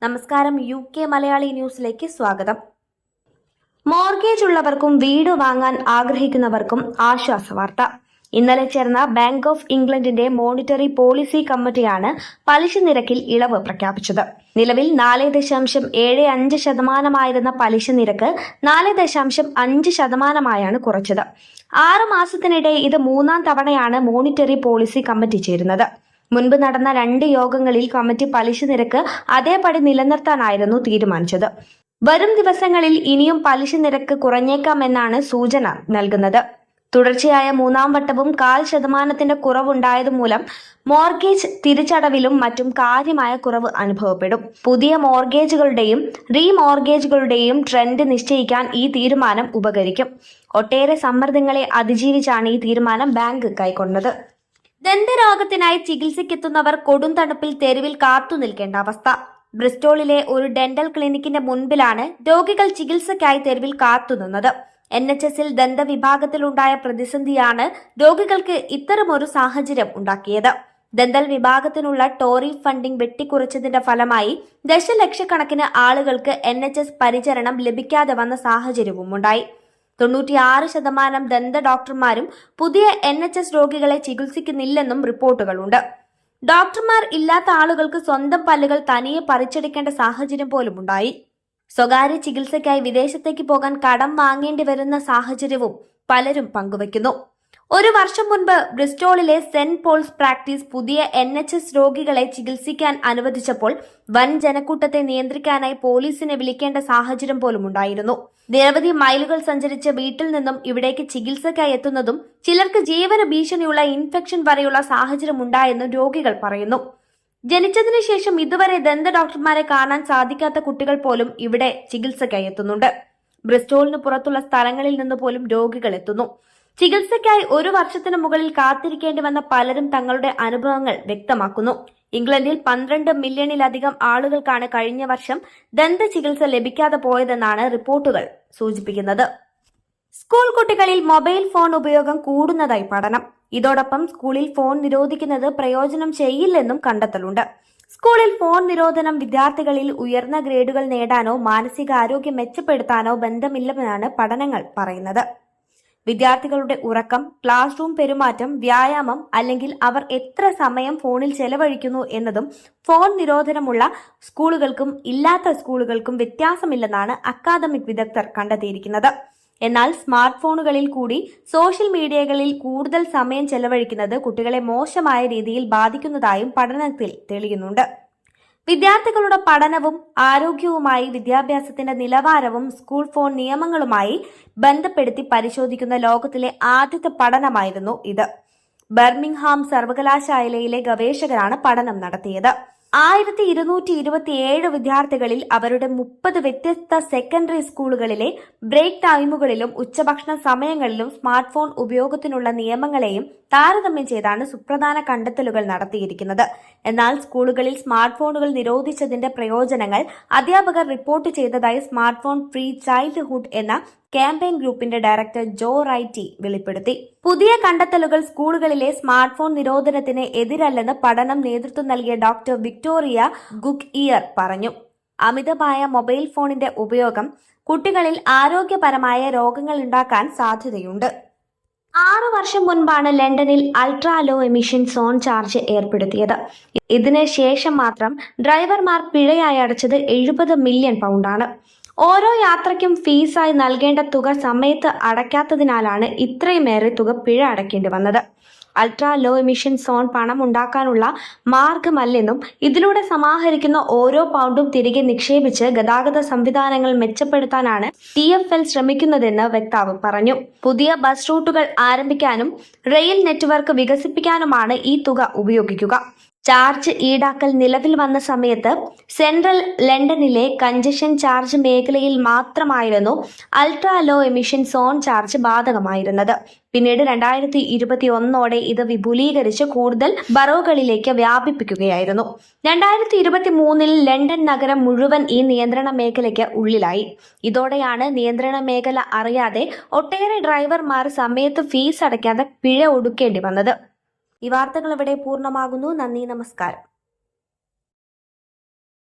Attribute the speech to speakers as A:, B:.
A: നമസ്കാരം. UK മലയാളി ന്യൂസിലേക്ക് സ്വാഗതം. മോർഗേജ് ഉള്ളവർക്കും വീട് വാങ്ങാൻ ആഗ്രഹിക്കുന്നവർക്കും ആശ്വാസവാർത്ത. ഇന്നലെ ചേർന്ന ബാങ്ക് ഓഫ് ഇംഗ്ലണ്ടിന്റെ മോണിറ്ററി പോളിസി കമ്മിറ്റിയാണ് പലിശ നിരക്കിൽ ഇളവ് പ്രഖ്യാപിച്ചത്. നിലവിൽ 4.75% പലിശ നിരക്ക് 4.5% കുറച്ചത്. 6 മാസത്തിനിടെ ഇത് 3-ാം തവണയാണ് മോണിറ്ററി പോളിസി കമ്മിറ്റി ചേരുന്നത്. മുൻപ് നടന്ന 2 യോഗങ്ങളിൽ കമ്മിറ്റി പലിശ നിരക്ക് അതേപടി നിലനിർത്താനായിരുന്നു തീരുമാനിച്ചത്. വരും ദിവസങ്ങളിൽ ഇനിയും പലിശ നിരക്ക് കുറഞ്ഞേക്കാമെന്നാണ് സൂചന നൽകുന്നത്. തുടർച്ചയായ 3-ാം വട്ടവും 0.5% കുറവുണ്ടായതുമൂലം മോർഗേജ് തിരിച്ചടവിലും മറ്റും കാര്യമായ കുറവ് അനുഭവപ്പെടും. പുതിയ മോർഗേജുകളുടെയും റീമോർഗേജുകളുടെയും ട്രെൻഡ് നിശ്ചയിക്കാൻ ഈ തീരുമാനം ഉപകരിക്കും. ഒട്ടേറെ സമ്മർദ്ദങ്ങളെ അതിജീവിച്ചാണ് ഈ തീരുമാനം ബാങ്ക് കൈക്കൊണ്ടത്. ദന്തരോഗത്തിനായി ചികിത്സയ്ക്കെത്തുന്നവർ കൊടും തണുപ്പിൽ തെരുവിൽ കാത്തുനിൽക്കേണ്ട അവസ്ഥ. ബ്രിസ്റ്റോളിലെ ഒരു ഡെന്റൽ ക്ലിനിക്കിന്റെ മുൻപിലാണ് രോഗികൾ ചികിത്സയ്ക്കായി തെരുവിൽ കാത്തുനിന്നത്. NHSൽ ദന്തവിഭാഗത്തിലുണ്ടായ പ്രതിസന്ധിയാണ് രോഗികൾക്ക് ഇത്തരമൊരു സാഹചര്യം ഉണ്ടാക്കിയത്. ദന്തൽ വിഭാഗത്തിനുള്ള ടോറി ഫണ്ടിംഗ് വെട്ടിക്കുറച്ചതിന്റെ ഫലമായി ദശലക്ഷക്കണക്കിന് ആളുകൾക്ക് NHS പരിചരണം ലഭിക്കാതെ വന്ന സാഹചര്യവുമുണ്ടായി. 96% ദന്ത ഡോക്ടർമാരും പുതിയ NHS രോഗികളെ ചികിത്സിക്കുന്നില്ലെന്നും റിപ്പോർട്ടുകളുണ്ട്. ഡോക്ടർമാർ ഇല്ലാത്ത ആളുകൾക്ക് സ്വന്തം പല്ലുകൾ തനിയെ പറിച്ചെടുക്കേണ്ട സാഹചര്യം പോലും ഉണ്ടായി. സ്വകാര്യ ചികിത്സയ്ക്കായി വിദേശത്തേക്ക് പോകാൻ കടം വാങ്ങേണ്ടി വരുന്ന സാഹചര്യവും പലരും പങ്കുവയ്ക്കുന്നു. 1 വർഷം മുൻപ് ബ്രിസ്റ്റോളിലെ സെന്റ് പോൾസ് പ്രാക്ടീസ് പുതിയ NHS രോഗികളെ ചികിത്സിക്കാൻ അനുവദിച്ചപ്പോൾ വൻ ജനക്കൂട്ടത്തെ നിയന്ത്രിക്കാനായി പോലീസിനെ വിളിക്കേണ്ട സാഹചര്യം പോലും ഉണ്ടായിരുന്നു. നിരവധി മൈലുകൾ സഞ്ചരിച്ച് വീട്ടിൽ നിന്നും ഇവിടേക്ക് ചികിത്സയ്ക്കായി എത്തുന്നതും ചിലർക്ക് ജീവന ഭീഷണിയുള്ള ഇൻഫെക്ഷൻ വരെയുള്ള സാഹചര്യം ഉണ്ടായെന്നും രോഗികൾ പറയുന്നു. ജനിച്ചതിനു ശേഷം ഇതുവരെ ദന്ത ഡോക്ടർമാരെ കാണാൻ സാധിക്കാത്ത കുട്ടികൾ പോലും ഇവിടെ ചികിത്സയ്ക്കായി എത്തുന്നുണ്ട്. ബ്രിസ്റ്റോളിന് പുറത്തുള്ള സ്ഥലങ്ങളിൽ നിന്ന് പോലും രോഗികൾ എത്തുന്നു. ചികിത്സയ്ക്കായി 1 വർഷത്തിന് മുകളിൽ കാത്തിരിക്കേണ്ടി വന്ന പലരും തങ്ങളുടെ അനുഭവങ്ങൾ വ്യക്തമാക്കുന്നു. ഇംഗ്ലണ്ടിൽ 12 മില്യണിലധികം ആളുകൾക്കാണ് കഴിഞ്ഞ വർഷം ദന്ത ചികിത്സ ലഭിക്കാതെ പോയതെന്നാണ് റിപ്പോർട്ടുകൾ സൂചിപ്പിക്കുന്നത്. സ്കൂൾ കുട്ടികളിൽ മൊബൈൽ ഫോൺ ഉപയോഗം കൂടുന്നതായി പഠനം. ഇതോടൊപ്പം സ്കൂളിൽ ഫോൺ നിരോധിക്കുന്നത് പ്രയോജനം ചെയ്യില്ലെന്നും കണ്ടെത്തലുണ്ട്. സ്കൂളിൽ ഫോൺ നിരോധനം വിദ്യാർത്ഥികളിൽ ഉയർന്ന ഗ്രേഡുകൾ നേടാനോ മാനസികാരോഗ്യം മെച്ചപ്പെടുത്താനോ ബന്ധമില്ലെന്നാണ് പഠനങ്ങൾ പറയുന്നത്. വിദ്യാർത്ഥികളുടെ ഉറക്കം, ക്ലാസ് റൂം പെരുമാറ്റം, വ്യായാമം അല്ലെങ്കിൽ അവർ എത്ര സമയം ഫോണിൽ ചെലവഴിക്കുന്നു എന്നതും ഫോൺ നിരോധനമുള്ള സ്കൂളുകൾക്കും ഇല്ലാത്ത സ്കൂളുകൾക്കും വ്യത്യാസമില്ലെന്നാണ് അക്കാദമിക് വിദഗ്ധർ കണ്ടെത്തിയിരിക്കുന്നത്. എന്നാൽ സ്മാർട്ട് ഫോണുകളിൽ കൂടി സോഷ്യൽ മീഡിയകളിൽ കൂടുതൽ സമയം ചെലവഴിക്കുന്നത് കുട്ടികളെ മോശമായ രീതിയിൽ ബാധിക്കുന്നതായും പഠനത്തിൽ തെളിയുന്നുണ്ട്. വിദ്യാർത്ഥികളുടെ പഠനവും ആരോഗ്യവുമായി വിദ്യാഭ്യാസത്തിന്റെ നിലവാരവും സ്കൂൾ ഫോൺ നിയമങ്ങളുമായി ബന്ധപ്പെടുത്തി പരിശോധിക്കുന്ന ലോകത്തിലെ ആദ്യത്തെ പഠനമായിരുന്നു ഇത്. ബർമിംഗ്ഹാം സർവകലാശാലയിലെ ഗവേഷകരാണ് പഠനം നടത്തിയത്. 1227 വിദ്യാർത്ഥികളിൽ അവരുടെ 30 വ്യത്യസ്ത സെക്കൻഡറി സ്കൂളുകളിലെ ബ്രേക്ക് ടൈമുകളിലും ഉച്ചഭക്ഷണ സമയങ്ങളിലും സ്മാർട്ട് ഫോൺ ഉപയോഗത്തിനുള്ള നിയമങ്ങളെയും താരതമ്യം ചെയ്താണ് സുപ്രധാന കണ്ടെത്തലുകൾ നടത്തിയിരിക്കുന്നത്. എന്നാൽ സ്കൂളുകളിൽ സ്മാർട്ട് ഫോണുകൾ നിരോധിച്ചതിന്റെ പ്രയോജനങ്ങൾ അധ്യാപകർ റിപ്പോർട്ട് ചെയ്തതായി സ്മാർട്ട് ഫോൺ ഫ്രീ ചൈൽഡ്ഹുഡ് എന്ന ക്യാമ്പയിൻ ഗ്രൂപ്പിന്റെ ഡയറക്ടർ ജോ റൈറ്റി വെളിപ്പെടുത്തി. പുതിയ കണ്ടെത്തലുകൾ സ്കൂളുകളിലെ സ്മാർട്ട് ഫോൺ നിരോധനത്തിന് എതിരല്ലെന്ന് പഠനം നേതൃത്വം നൽകിയ ഡോക്ടർ വിക്ടോറിയ ഗുക്ഇയർ പറഞ്ഞു. അമിതമായ മൊബൈൽ ഫോണിന്റെ ഉപയോഗം കുട്ടികളിൽ ആരോഗ്യപരമായ രോഗങ്ങൾ ഉണ്ടാക്കാൻ സാധ്യതയുണ്ട്. 6 വർഷം മുൻപാണ് ലണ്ടനിൽ ultra low emission zone charge ഏർപ്പെടുത്തിയത്. ഇതിന് ശേഷം മാത്രം ഡ്രൈവർമാർ പിഴയായി അടച്ചത് 70 മില്യൺ പൗണ്ടാണ്. ഓരോ യാത്രയ്ക്കും ഫീസായി നൽകേണ്ട തുക സമയത്ത് അടയ്ക്കാത്തതിനാലാണ് ഇത്രയുമേറെ തുക പിഴ അടയ്ക്കേണ്ടി വന്നത്. അൾട്രാ ലോ എമിഷൻ സോൺ പണം ഉണ്ടാക്കാനുള്ള മാർഗമല്ലെന്നും ഇതിലൂടെ സമാഹരിക്കുന്ന ഓരോ പൗണ്ടും തിരികെ നിക്ഷേപിച്ച് ഗതാഗത സംവിധാനങ്ങൾ മെച്ചപ്പെടുത്താനാണ് TfL ശ്രമിക്കുന്നതെന്ന് വക്താവ് പറഞ്ഞു. പുതിയ ബസ് റൂട്ടുകൾ ആരംഭിക്കാനും റെയിൽ നെറ്റ്വർക്ക് വികസിപ്പിക്കാനുമാണ് ഈ തുക ഉപയോഗിക്കുക. ചാർജ് ഈടാക്കൽ നിലവിൽ വന്ന സമയത്ത് സെൻട്രൽ ലണ്ടനിലെ കഞ്ചഷൻ ചാർജ് മേഖലയിൽ മാത്രമായിരുന്നു ultra low emission zone charge ബാധകമായിരുന്നത്. പിന്നീട് 2021ഓടെ ഇത് വിപുലീകരിച്ച് കൂടുതൽ ബറോകളിലേക്ക് വ്യാപിപ്പിക്കുകയായിരുന്നു. 2023 ലണ്ടൻ നഗരം മുഴുവൻ ഈ നിയന്ത്രണ മേഖലയ്ക്ക് ഉള്ളിലായി. ഇതോടെയാണ് നിയന്ത്രണ മേഖല അറിയാതെ ഒട്ടേറെ ഡ്രൈവർമാർ സമയത്ത് ഫീസ് അടയ്ക്കാതെ പിഴ ഒടുക്കേണ്ടി വന്നത്. ഈ വാർത്തകൾ ഇവിടെ പൂർണ്ണമാകുന്നു. നന്ദി, നമസ്കാരം.